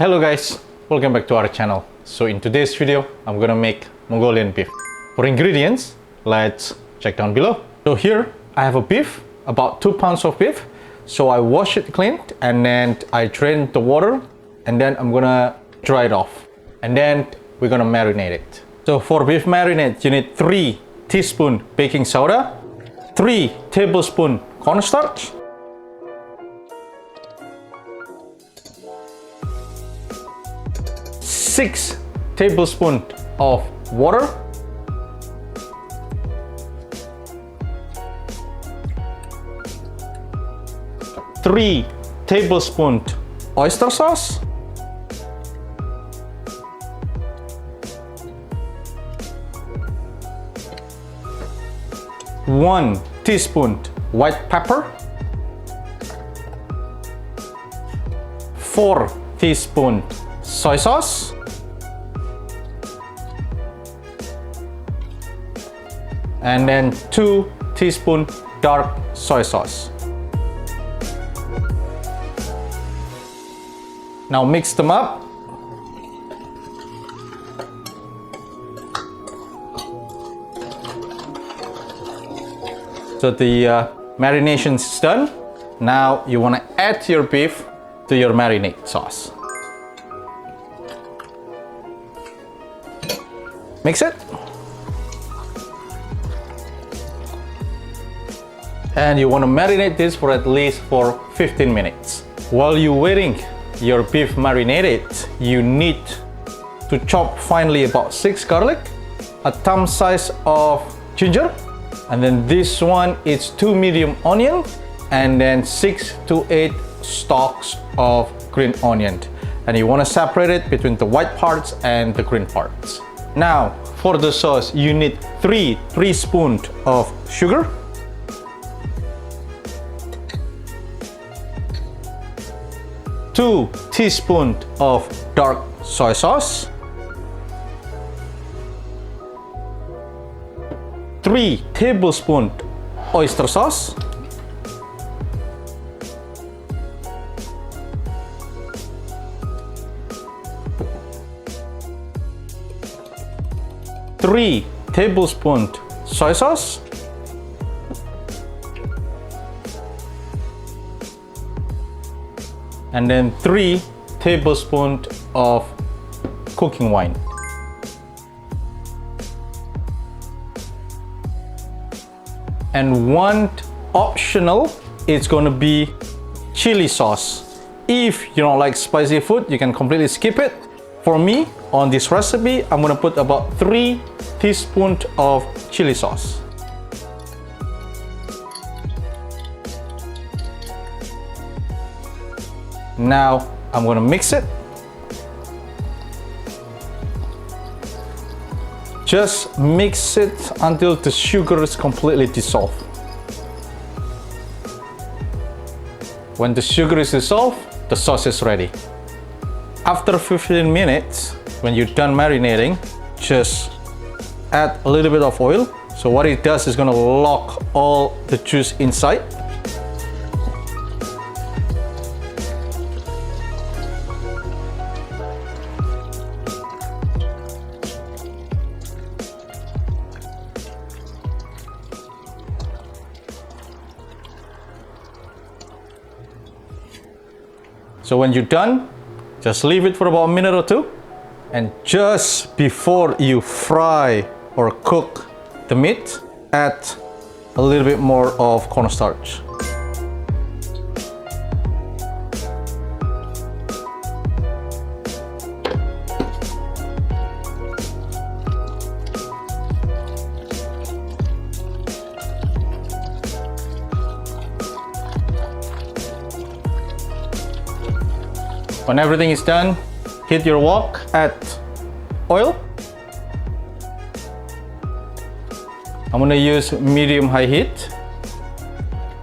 Hello guys, welcome back to our channel. So in today's video, I'm gonna make Mongolian beef. For ingredients, let's check down below. So here, I have a beef, about 2 pounds of beef. So I wash it clean and then I drain the water and then I'm gonna dry it off. And then we're gonna marinate it. So for beef marinade, you need 3 teaspoons baking soda, 3 tablespoons cornstarch, 6 tablespoons of water, 3 tablespoons oyster sauce, 1 teaspoon white pepper, 4 teaspoons soy sauce, and then 2 teaspoons dark soy sauce. Now mix them up. So the marination is done. Now you want to add your beef to your marinade sauce. Mix it. And you want to marinate this for at least 15 minutes. While you're waiting your beef marinated, you need to chop finely about 6 garlic, a thumb size of ginger, and then this one is 2 medium onion, and then 6 to 8 stalks of green onion. And you want to separate it between the white parts and the green parts. Now for the sauce, you need 3 teaspoons of sugar, 2 teaspoons of dark soy sauce, 3 tablespoons oyster sauce, 3 tablespoons soy sauce, and then 3 tablespoons of cooking wine. And one optional, it's gonna be chili sauce. If you don't like spicy food, you can completely skip it. For me, on this recipe, I'm gonna put about 3 teaspoons of chili sauce. Now I'm gonna mix it. Just mix it until the sugar is completely dissolved. When the sugar is dissolved, the sauce is ready. After 15 minutes, when you're done marinating, just add a little bit of oil. So what it does is gonna lock all the juice inside. So when you're done, just leave it for about a minute or 2. And just before you fry or cook the meat, add a little bit more of cornstarch. When everything is done, hit your wok, add oil. I'm gonna use medium-high heat.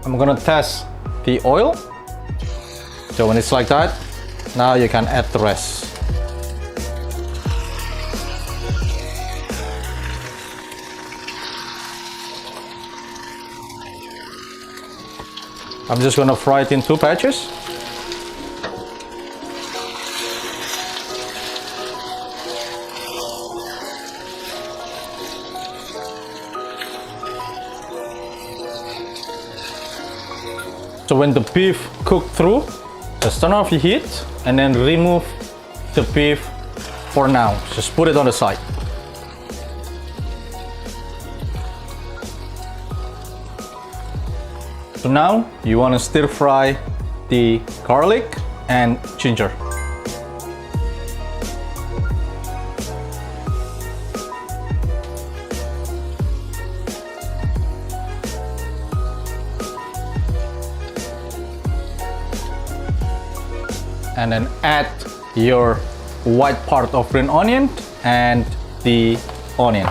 I'm gonna test the oil. So when it's like that, now you can add the rest. I'm just gonna fry it in 2 batches. So when the beef cooked through, just turn off the heat and then remove the beef for now. Just put it on the side. So now you want to stir fry the garlic and ginger. And then add your white part of green onion and the onion.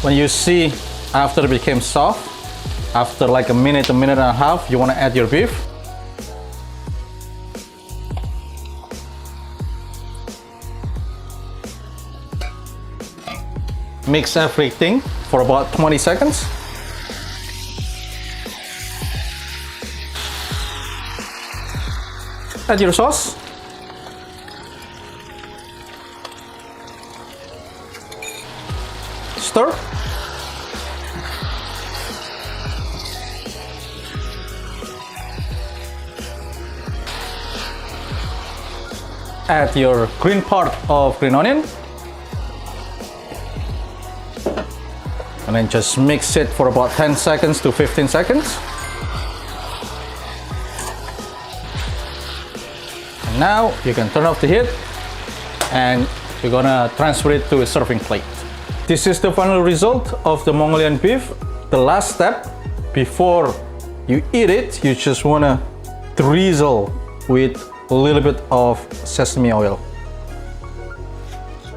When you see after it became soft, after like a minute and a half, you want to add your beef. Mix everything for about 20 seconds. Add your sauce. Stir. Add your green part of green onion. And then just mix it for about 10 seconds to 15 seconds. And now you can turn off the heat and you're gonna transfer it to a serving plate. This is the final result of the Mongolian beef. The last step before you eat it, you just wanna drizzle with a little bit of sesame oil.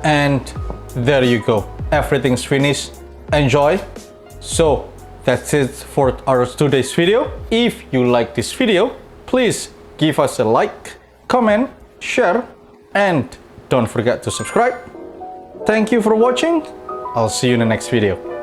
And there you go. Everything's finished. Enjoy. So that's it for our today's video. If you like this video, please give us a like, comment, share, and don't forget to subscribe. Thank you for watching. I'll see you in the next video.